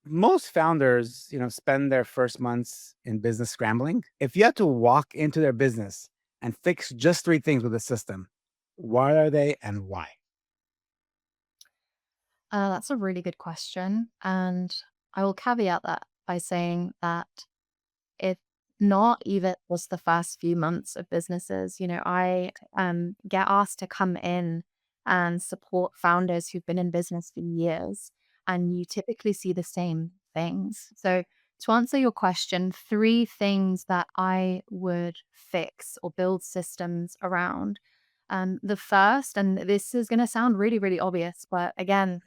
Most founders, spend their first months in business scrambling. If you had to walk into their business and fix just three things with a system, what are they and why? That's a really good question. And I will caveat that by saying that if not even just the first few months of businesses, I get asked to come in and support founders who've been in business for years, and you typically see the same things. So, to answer your question, three things that I would fix or build systems around. The first, and this is going to sound really, really obvious, but again,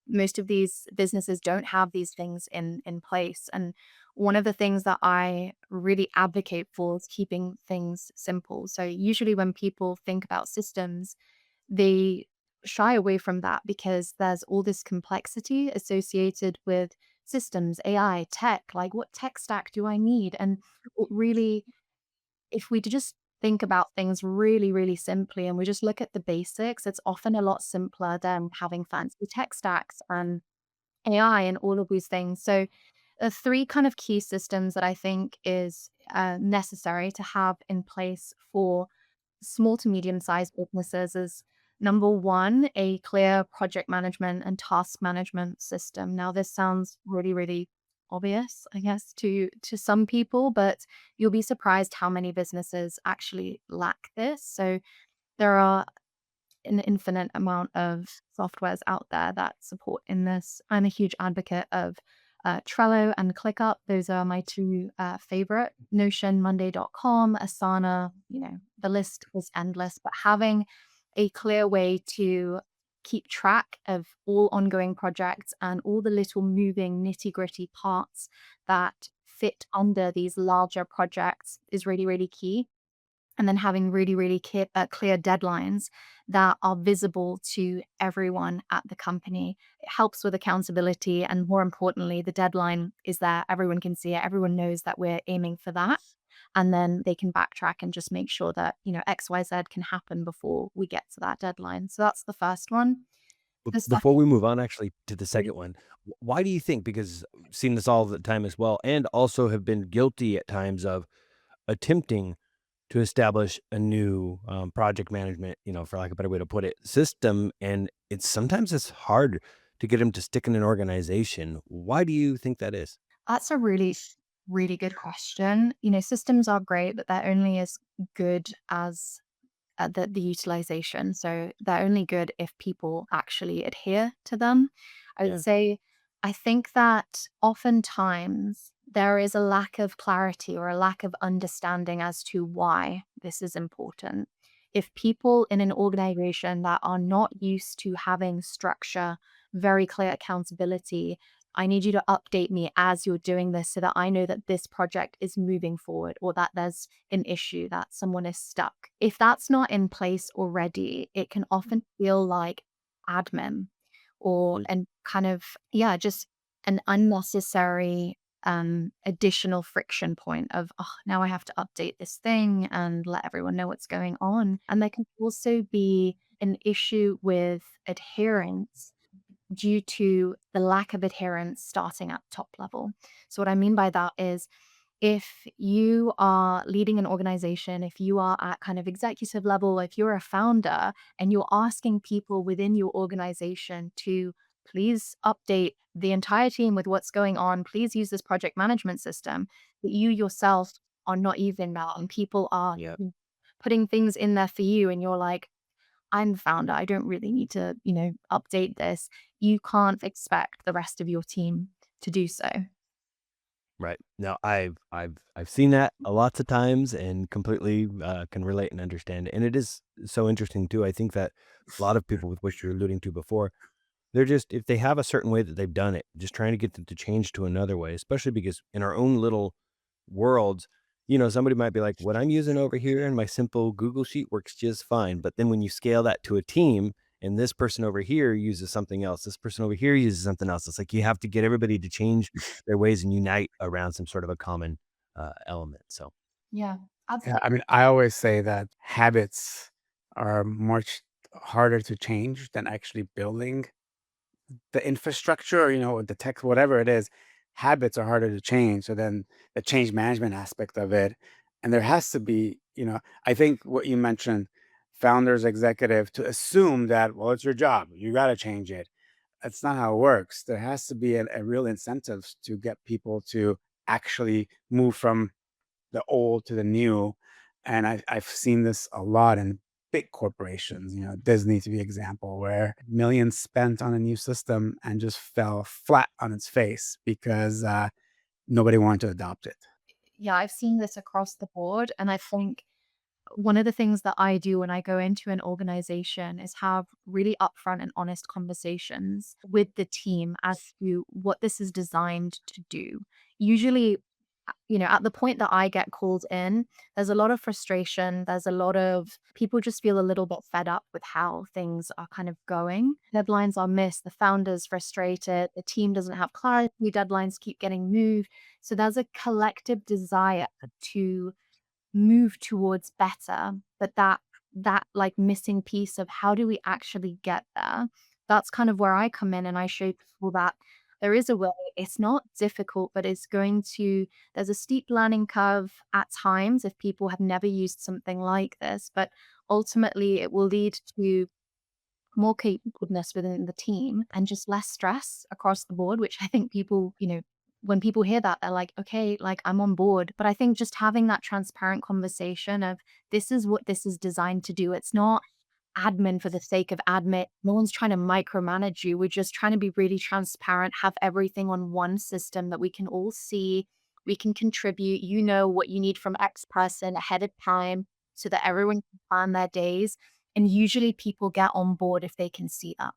most of these businesses don't have these things in place. And one of the things that I really advocate for is keeping things simple. So usually when people think about systems, they shy away from that because there's all this complexity associated with systems, AI, tech, like what tech stack do I need? And really, if we just think about things really, really simply and we just look at the basics, it's often a lot simpler than having fancy tech stacks and AI and all of these things. So, three kind of key systems that I think is necessary to have in place for small to medium sized businesses is number one, a clear project management and task management system. Now, this sounds really, really obvious, I guess, to some people, but you'll be surprised how many businesses actually lack this. So there are an infinite amount of softwares out there that support in this. I'm a huge advocate of Trello and ClickUp. Those are my two favorite. Notion, Monday.com, Asana, the list is endless, but having a clear way to keep track of all ongoing projects and all the little moving nitty gritty parts that fit under these larger projects is really, really key, and then having really, really clear deadlines that are visible to everyone at the company. It helps with accountability. And more importantly, the deadline is there. Everyone can see it. Everyone knows that we're aiming for that. And then they can backtrack and just make sure that, XYZ can happen before we get to that deadline. So that's the first one. The Before second, we move on actually to the second one, why do you think, because I've seen this all the time as well, and also have been guilty at times of attempting to establish a new, project management, for lack of a better way to put it, system, and it's hard to get them to stick in an organization. Why do you think that is? that's a really, really good question. Systems are great, but they're only as good as the utilization. So they're only good if people actually adhere to them. I would Yeah. say, I think that oftentimes there is a lack of clarity or a lack of understanding as to why this is important. If people in an organization that are not used to having structure, very clear accountability, I need you to update me as you're doing this so that I know that this project is moving forward or that there's an issue, that someone is stuck. If that's not in place already, it can often feel like admin or Mm. and kind of, yeah, just an unnecessary additional friction point of, oh, now I have to update this thing and let everyone know what's going on. And there can also be an issue with adherence due to the lack of adherence starting at top level. So, what I mean by that is if you are leading an organization, if you are at kind of executive level, if you're a founder and you're asking people within your organization to please update the entire team with what's going on, please use this project management system, that you yourself are not even that, and people are Yeah. putting things in there for you, and you're like, I'm the founder. I don't really need to, update this. You can't expect the rest of your team to do so. Right. Now, I've seen that a lots of times and completely, can relate and understand, and it is so interesting too. I think that a lot of people with what you're alluding to before, they're just if they have a certain way that they've done it, just trying to get them to change to another way, especially because in our own little worlds, somebody might be like, "What I'm using over here in my simple Google Sheet works just fine." But then when you scale that to a team and this person over here uses something else, this person over here uses something else, it's like you have to get everybody to change their ways and unite around some sort of a common, element. So, Yeah, Yeah, absolutely. I always say that habits are much harder to change than actually building the infrastructure, or, the tech, whatever it is, habits are harder to change. So then the change management aspect of it, and there has to be, I think what you mentioned, founders, executive, to assume that, well, it's your job, you got to change it. That's not how it works. There has to be a real incentive to get people to actually move from the old to the new. And I've seen this a lot in big corporations, Disney to be example, where millions spent on a new system and just fell flat on its face because nobody wanted to adopt it. Yeah, I've seen this across the board. And I think one of the things that I do when I go into an organization is have really upfront and honest conversations with the team as to what this is designed to do. Usually, at the point that I get called in, there's a lot of frustration. There's a lot of people just feel a little bit fed up with how things are kind of going. Deadlines are missed. The founder's frustrated. The team doesn't have clarity. Deadlines keep getting moved. So there's a collective desire to move towards better, but that like missing piece of how do we actually get there, that's kind of where I come in and I show people that there is a way. It's not difficult, but there's a steep learning curve at times if people have never used something like this, but ultimately it will lead to more capableness within the team and just less stress across the board, which I think people, when people hear that, they're like, okay, like I'm on board. But I think just having that transparent conversation of this is what this is designed to do. It's not admin for the sake of admin. No one's trying to micromanage you. We're just trying to be really transparent, have everything on one system that we can all see. We can contribute. You know what you need from X person ahead of time so that everyone can plan their days. And usually people get on board if they can see that.